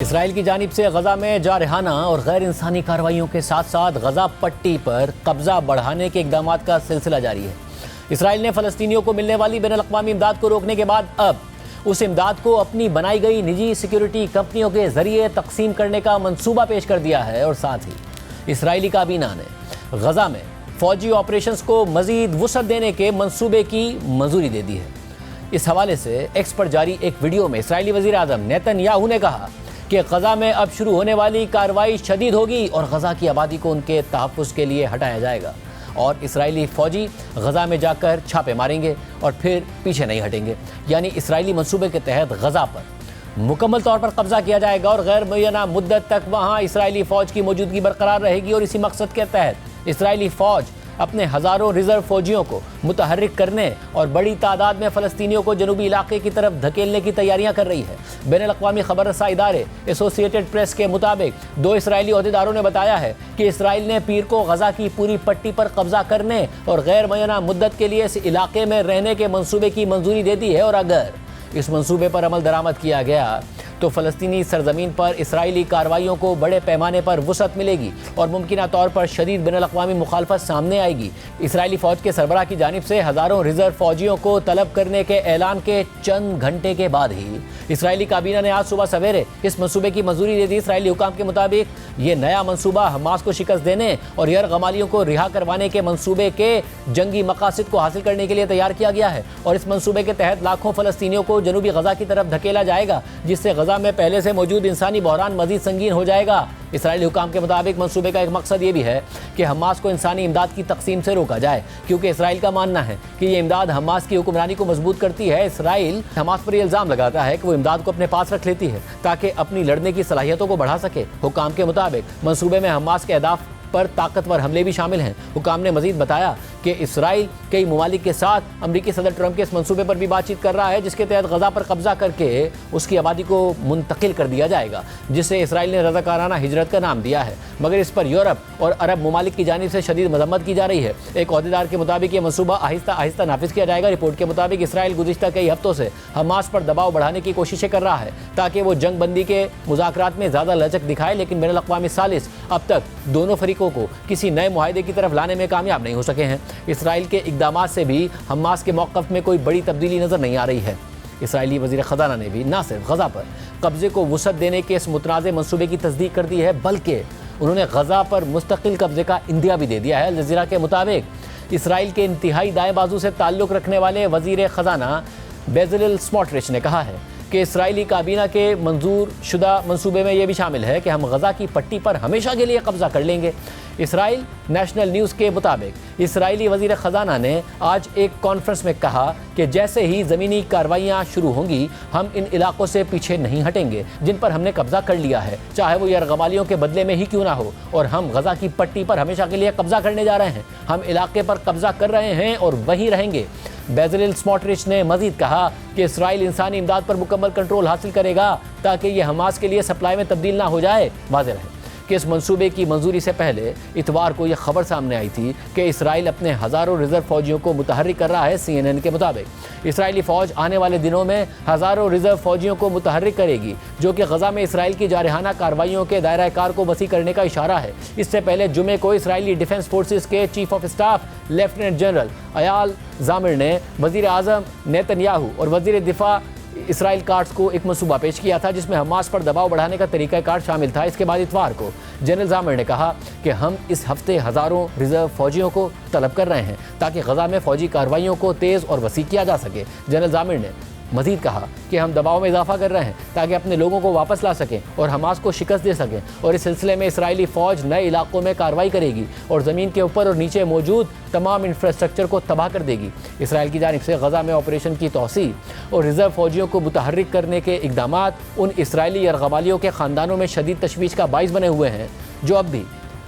اسرائیل کی جانب سے غزہ میں جارحانہ اور غیر انسانی کارروائیوں کے ساتھ ساتھ غزہ پٹی پر قبضہ بڑھانے کے اقدامات کا سلسلہ جاری ہے۔ اسرائیل نے فلسطینیوں کو ملنے والی بین الاقوامی امداد کو روکنے کے بعد اب اس امداد کو اپنی بنائی گئی نجی سیکیورٹی کمپنیوں کے ذریعے تقسیم کرنے کا منصوبہ پیش کر دیا ہے، اور ساتھ ہی اسرائیلی کابینہ نے غزہ میں فوجی آپریشنز کو مزید وسعت دینے کے منصوبے کی منظوری دے دی ہے۔ اس حوالے سے ایکس پر جاری ایک ویڈیو میں اسرائیلی وزیر اعظم نیتن یاہو نے کہا کہ غزہ میں اب شروع ہونے والی کارروائی شدید ہوگی اور غزہ کی آبادی کو ان کے تحفظ کے لیے ہٹایا جائے گا، اور اسرائیلی فوجی غزہ میں جا کر چھاپے ماریں گے اور پھر پیچھے نہیں ہٹیں گے۔ یعنی اسرائیلی منصوبے کے تحت غزہ پر مکمل طور پر قبضہ کیا جائے گا اور غیر معینہ مدت تک وہاں اسرائیلی فوج کی موجودگی برقرار رہے گی، اور اسی مقصد کے تحت اسرائیلی فوج اپنے ہزاروں ریزرو فوجیوں کو متحرک کرنے اور بڑی تعداد میں فلسطینیوں کو جنوبی علاقے کی طرف دھکیلنے کی تیاریاں کر رہی ہے۔ بین الاقوامی خبر رساں ادارے ایسوسی ایٹڈ پریس کے مطابق 2 اسرائیلی عہدیداروں نے بتایا ہے کہ اسرائیل نے پیر کو غزہ کی پوری پٹی پر قبضہ کرنے اور غیر معینہ مدت کے لیے اس علاقے میں رہنے کے منصوبے کی منظوری دے دی ہے، اور اگر اس منصوبے پر عمل درآمد کیا گیا تو فلسطینی سرزمین پر اسرائیلی کارروائیوں کو بڑے پیمانے پر وسعت ملے گی اور ممکنہ طور پر شدید بین الاقوامی مخالفت سامنے آئے گی۔ اسرائیلی فوج کے سربراہ کی جانب سے ہزاروں ریزرو فوجیوں کو طلب کرنے کے اعلان کے چند گھنٹے کے بعد ہی اسرائیلی کابینہ نے آج صبح سویرے اس منصوبے کی منظوری دے دی۔ اسرائیلی حکام کے مطابق یہ نیا منصوبہ حماس کو شکست دینے اور یرغمالیوں کو رہا کروانے کے منصوبے کے جنگی مقاصد کو حاصل کرنے کے لیے تیار کیا گیا ہے، اور اس منصوبے کے تحت لاکھوں فلسطینیوں کو جنوبی غزہ کی طرف دھکیلا جائے گا، جس سے غزہ میں پہلے سے موجود انسانی بحران مزید سنگین ہو جائے گا۔ اسرائیلی حکام کے مطابق منصوبے کا ایک مقصد یہ بھی ہے کہ حماس کو انسانی امداد کی تقسیم سے روکا جائے، کیونکہ اسرائیل کا ماننا ہے کہ یہ امداد حماس کی حکمرانی کو مضبوط کرتی ہے۔ اسرائیل حماس پر یہ الزام لگاتا ہے کہ وہ امداد کو اپنے پاس رکھ لیتی ہے تاکہ اپنی لڑنے کی صلاحیتوں کو بڑھا سکے۔ حکام کے مطابق منصوبے میں حماس کے اہداف پر طاقتور حملے بھی شامل ہیں۔ حکام نے مزید بتایا کہ اسرائیل کئی ممالک کے ساتھ امریکی صدر ٹرمپ کے اس منصوبے پر بھی بات چیت کر رہا ہے، جس کے تحت غزہ پر قبضہ کر کے اس کی آبادی کو منتقل کر دیا جائے گا، جسے اسرائیل نے رضاکارانہ ہجرت کا نام دیا ہے، مگر اس پر یورپ اور عرب ممالک کی جانب سے شدید مذمت کی جا رہی ہے۔ ایک عہدیدار کے مطابق یہ منصوبہ آہستہ آہستہ نافذ کیا جائے گا۔ رپورٹ کے مطابق اسرائیل گزشتہ کئی ہفتوں سے حماس پر دباؤ بڑھانے کی کوششیں کر رہا ہے تاکہ وہ جنگ بندی کے مذاکرات میں زیادہ لچک دکھائے، لیکن بین الاقوامی ثالث اب تک دونوں فریقوں کو کسی نئے معاہدے کی طرف لانے میں کامیاب نہیں ہو سکے ہیں۔ اسرائیل کے اقدامات سے بھی حماس کے موقف میں کوئی بڑی تبدیلی نظر نہیں آ رہی ہے۔ اسرائیلی وزیر خزانہ نے بھی نہ صرف غزہ پر قبضے کو وسعت دینے کے اس متنازع منصوبے کی تصدیق کر دی ہے، بلکہ انہوں نے غزہ پر مستقل قبضے کا عندیہ بھی دے دیا ہے۔ الجزیرہ کے مطابق اسرائیل کے انتہائی دائیں بازو سے تعلق رکھنے والے وزیر خزانہ بیزلیل سموٹرچ نے کہا ہے کہ اسرائیلی کابینہ کے منظور شدہ منصوبے میں یہ بھی شامل ہے کہ ہم غزہ کی پٹی پر ہمیشہ کے لیے قبضہ کر لیں گے۔ اسرائیل نیشنل نیوز کے مطابق اسرائیلی وزیر خزانہ نے آج ایک کانفرنس میں کہا کہ جیسے ہی زمینی کارروائیاں شروع ہوں گی ہم ان علاقوں سے پیچھے نہیں ہٹیں گے جن پر ہم نے قبضہ کر لیا ہے، چاہے وہ یرغمالیوں کے بدلے میں ہی کیوں نہ ہو، اور ہم غزہ کی پٹی پر ہمیشہ کے لیے قبضہ کرنے جا رہے ہیں۔ ہم علاقے پر قبضہ کر رہے ہیں اور وہیں رہیں گے۔ بیزلیل سموٹرچ نے مزید کہا کہ اسرائیل انسانی امداد پر مکمل کنٹرول حاصل کرے گا تاکہ یہ حماس کے لیے سپلائی میں تبدیل نہ ہو جائے۔ واضح رہے کہ اس منصوبے کی منظوری سے پہلے اتوار کو یہ خبر سامنے آئی تھی کہ اسرائیل اپنے ہزاروں ریزرو فوجیوں کو متحرک کر رہا ہے۔ CNN کے مطابق اسرائیلی فوج آنے والے دنوں میں ہزاروں ریزرو فوجیوں کو متحرک کرے گی، جو کہ غزہ میں اسرائیل کی جارحانہ کارروائیوں کے دائرہ کار کو وسیع کرنے کا اشارہ ہے۔ اس سے پہلے جمعے کو اسرائیلی ڈیفنس فورسز کے chief of staff lieutenant general Eyal Zamir نے وزیر اعظم نیتن یاہو اور وزیر دفاع اسرائیل کاٹس کو ایک منصوبہ پیش کیا تھا جس میں حماس پر دباؤ بڑھانے کا طریقہ کار شامل تھا۔ اس کے بعد اتوار کو جنرل زامر نے کہا کہ ہم اس ہفتے ہزاروں ریزرو فوجیوں کو طلب کر رہے ہیں تاکہ غزہ میں فوجی کارروائیوں کو تیز اور وسیع کیا جا سکے۔ جنرل زامر نے مزید کہا کہ ہم دباؤ میں اضافہ کر رہے ہیں تاکہ اپنے لوگوں کو واپس لا سکیں اور حماس کو شکست دے سکیں، اور اس سلسلے میں اسرائیلی فوج نئے علاقوں میں کارروائی کرے گی اور زمین کے اوپر اور نیچے موجود تمام انفراسٹرکچر کو تباہ کر دے گی۔ اسرائیل کی جانب سے غزہ میں آپریشن کی توسیع اور ریزرو فوجیوں کو متحرک کرنے کے اقدامات ان اسرائیلی یرغمالیوں کے خاندانوں میں شدید تشویش کا باعث بنے ہوئے ہیں جو اب بھی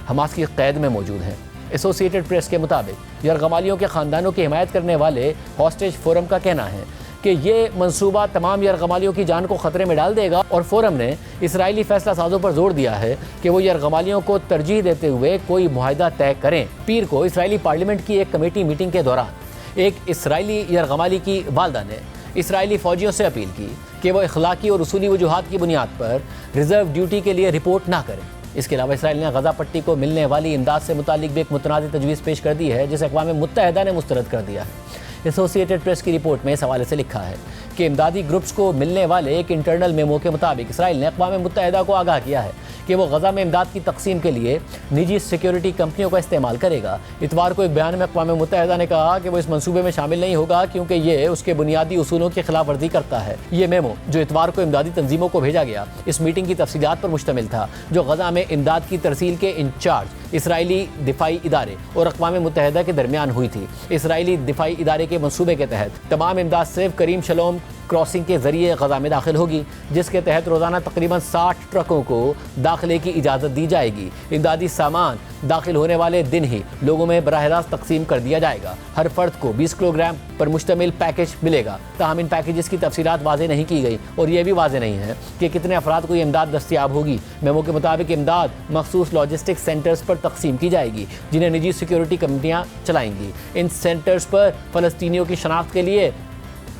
حماس کی قید میں موجود ہیں۔ ایسوسی ایٹڈ پریس کے مطابق یرغمالیوں کے خاندانوں کی حمایت کرنے والے ہاسٹیج فورم کا کہنا ہے کہ یہ منصوبہ تمام یرغمالیوں کی جان کو خطرے میں ڈال دے گا، اور فورم نے اسرائیلی فیصلہ سازوں پر زور دیا ہے کہ وہ یرغمالیوں کو ترجیح دیتے ہوئے کوئی معاہدہ طے کریں۔ پیر کو اسرائیلی پارلیمنٹ کی ایک کمیٹی میٹنگ کے دوران ایک اسرائیلی یرغمالی کی والدہ نے اسرائیلی فوجیوں سے اپیل کی کہ وہ اخلاقی اور اصولی وجوہات کی بنیاد پر ریزرو ڈیوٹی کے لیے رپورٹ نہ کریں۔ اس کے علاوہ اسرائیل نے غزہ پٹی کو ملنے والی امداد سے متعلق بھی ایک متنازع تجویز پیش کر دی ہے، جسے اقوام متحدہ نے مسترد کر دیا ہے۔ ایسوسی ایٹڈ پریس کی رپورٹ میں اس حوالے سے لکھا ہے کہ امدادی گروپس کو ملنے والے ایک انٹرنل میمو کے مطابق اسرائیل نے اقوام متحدہ کو آگاہ کیا ہے کہ وہ غزہ میں امداد کی تقسیم کے لیے نجی سیکیورٹی کمپنیوں کا استعمال کرے گا۔ اتوار کو ایک بیان میں اقوام متحدہ نے کہا کہ وہ اس منصوبے میں شامل نہیں ہوگا کیونکہ یہ اس کے بنیادی اصولوں کی خلاف ورزی کرتا ہے۔ یہ میمو جو اتوار کو امدادی تنظیموں کو بھیجا گیا اس میٹنگ کی تفصیلات پر مشتمل تھا جو غزہ میں امداد کی ترسیل کے انچارج اسرائیلی دفاعی ادارے اور اقوام متحدہ کے درمیان ہوئی تھی۔ اسرائیلی دفاعی ادارے کے منصوبے کے تحت تمام امداد صرف کریم شلوم کراسنگ کے ذریعے غزہ میں داخل ہوگی، جس کے تحت روزانہ تقریباً 60 ٹرکوں کو داخلے کی اجازت دی جائے گی۔ امدادی سامان داخل ہونے والے دن ہی لوگوں میں براہ راست تقسیم کر دیا جائے گا۔ ہر فرد کو 20 کلو گرام پر مشتمل پیکج ملے گا، تاہم ان پیکیجز کی تفصیلات واضح نہیں کی گئی اور یہ بھی واضح نہیں ہے کہ کتنے افراد کو یہ امداد دستیاب ہوگی۔ میمو کے مطابق امداد مخصوص لاجسٹک سینٹرز پر تقسیم کی جائے گی جنہیں نجی سیکیورٹی کمپنیاں چلائیں گی۔ ان سینٹرز پر فلسطینیوں کی شناخت کے لیے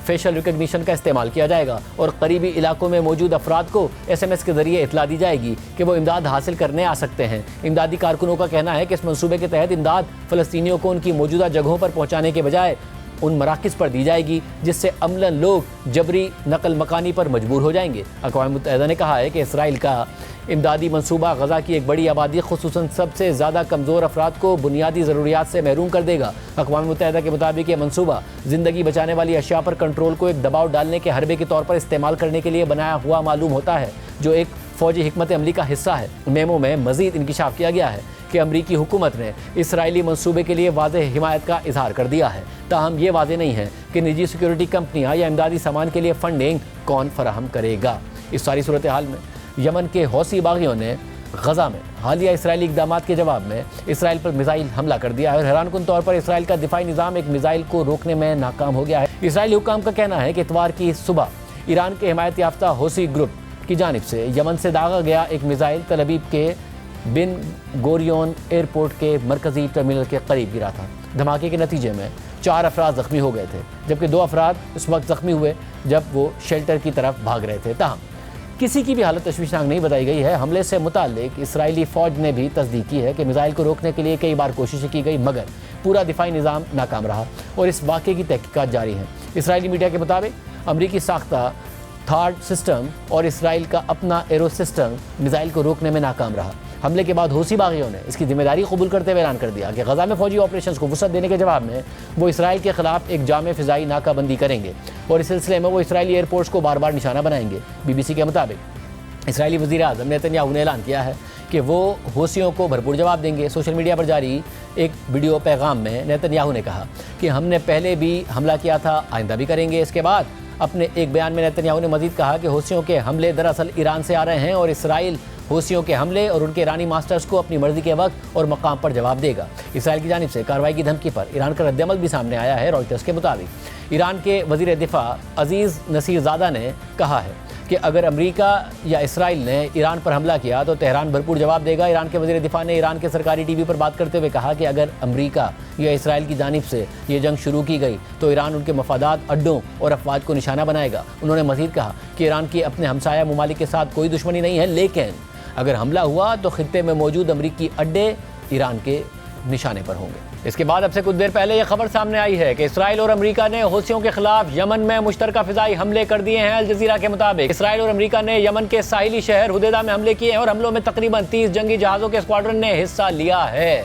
فیشل ریکگنیشن کا استعمال کیا جائے گا اور قریبی علاقوں میں موجود افراد کو SMS کے ذریعے اطلاع دی جائے گی کہ وہ امداد حاصل کرنے آ سکتے ہیں۔ امدادی کارکنوں کا کہنا ہے کہ اس منصوبے کے تحت امداد فلسطینیوں کو ان کی موجودہ جگہوں پر پہنچانے کے بجائے ان مراکز پر دی جائے گی جس سے عملاً لوگ جبری نقل مکانی پر مجبور ہو جائیں گے۔ اقوام متحدہ نے کہا ہے کہ اسرائیل کا امدادی منصوبہ غزہ کی ایک بڑی آبادی خصوصاً سب سے زیادہ کمزور افراد کو بنیادی ضروریات سے محروم کر دے گا۔ اقوام متحدہ کے مطابق یہ منصوبہ زندگی بچانے والی اشیاء پر کنٹرول کو ایک دباؤ ڈالنے کے حربے کے طور پر استعمال کرنے کے لیے بنایا ہوا معلوم ہوتا ہے جو ایک فوجی حکمت عملی کا حصہ ہے۔ میمو میں مزید انکشاف کیا گیا ہے کہ امریکی حکومت نے اسرائیلی منصوبے کے لیے واضح حمایت کا اظہار کر دیا ہے، تاہم یہ واضح نہیں ہے کہ نجی سیکیورٹی کمپنیاں یا امدادی سامان کے لیے فنڈنگ کون فراہم کرے گا۔ اس ساری صورتحال میں یمن کے حوثی باغیوں نے غزہ میں حالیہ اسرائیلی اقدامات کے جواب میں اسرائیل پر میزائل حملہ کر دیا ہے اور حیران کن طور پر اسرائیل کا دفاعی نظام ایک میزائل کو روکنے میں ناکام ہو گیا ہے۔ اسرائیلی حکام کا کہنا ہے کہ اتوار کی صبح ایران کے حمایت یافتہ حوثی گروپ کی جانب سے یمن سے داغا گیا ایک میزائل تل ابیب کے بن گوریون ایئرپورٹ کے مرکزی ٹرمینل کے قریب گرا تھا۔ دھماکے کے نتیجے میں 4 افراد زخمی ہو گئے تھے جبکہ 2 افراد اس وقت زخمی ہوئے جب وہ شیلٹر کی طرف بھاگ رہے تھے۔ تاہم کسی کی بھی حالت تشویشناک نہیں بتائی گئی ہے۔ حملے سے متعلق اسرائیلی فوج نے بھی تصدیق کی ہے کہ میزائل کو روکنے کے لیے کئی بار کوششیں کی گئی مگر پورا دفاعی نظام ناکام رہا اور اس واقعے کی تحقیقات جاری ہیں۔ اسرائیلی میڈیا کے مطابق امریکی ساختہ تھارڈ سسٹم اور اسرائیل کا اپنا ایرو سسٹم میزائل کو روکنے میں ناکام رہا۔ حملے کے بعد حوثی باغیوں نے اس کی ذمہ داری قبول کرتے ہوئے اعلان کر دیا کہ غزہ میں فوجی آپریشنز کو وسعت دینے کے جواب میں وہ اسرائیل کے خلاف ایک جامع فضائی ناکہ بندی کریں گے اور اس سلسلے میں وہ اسرائیلی ایئرپورٹس کو بار بار نشانہ بنائیں گے۔ BBC کے مطابق اسرائیلی وزیر اعظم نیتن یاہو نے اعلان کیا ہے کہ وہ حوثیوں کو بھرپور جواب دیں گے۔ سوشل میڈیا پر جاری ایک ویڈیو پیغام میں نیتن یاہو نے کہا کہ ہم نے پہلے بھی حملہ کیا تھا، آئندہ بھی کریں گے۔ اس کے بعد اپنے ایک بیان میں نیتن یاہو نے مزید کہا کہ حوثیوں کے حملے دراصل ایران سے آ رہے ہیں اور اسرائیل حوثیوں کے حملے اور ان کے ایرانی ماسٹرز کو اپنی مرضی کے وقت اور مقام پر جواب دے گا۔ اسرائیل کی جانب سے کارروائی کی دھمکی پر ایران کا رد عمل بھی سامنے آیا ہے۔ رائٹرز کے مطابق ایران کے وزیر دفاع عزیز نصیر زادہ نے کہا ہے کہ اگر امریکہ یا اسرائیل نے ایران پر حملہ کیا تو تہران بھرپور جواب دے گا۔ ایران کے وزیر دفاع نے ایران کے سرکاری ٹی وی پر بات کرتے ہوئے کہا کہ اگر امریکہ یا اسرائیل کی جانب سے یہ جنگ شروع کی گئی تو ایران ان کے مفادات، اڈوں اور افواج کو نشانہ بنائے گا۔ انہوں نے مزید کہا کہ ایران کی اپنے ہمسایہ ممالک کے ساتھ کوئی دشمنی نہیں ہے، لیکن اگر حملہ ہوا تو خطے میں موجود امریکی اڈے ایران کے نشانے پر ہوں گے۔ اس کے بعد اب سے کچھ دیر پہلے یہ خبر سامنے آئی ہے کہ اسرائیل اور امریکہ نے حوثیوں کے خلاف یمن میں مشترکہ فضائی حملے کر دیے ہیں۔ الجزیرہ کے مطابق اسرائیل اور امریکہ نے یمن کے ساحلی شہر حدیدہ میں حملے کیے ہیں اور حملوں میں تقریباً 30 جنگی جہازوں کے اسکواڈرن نے حصہ لیا ہے۔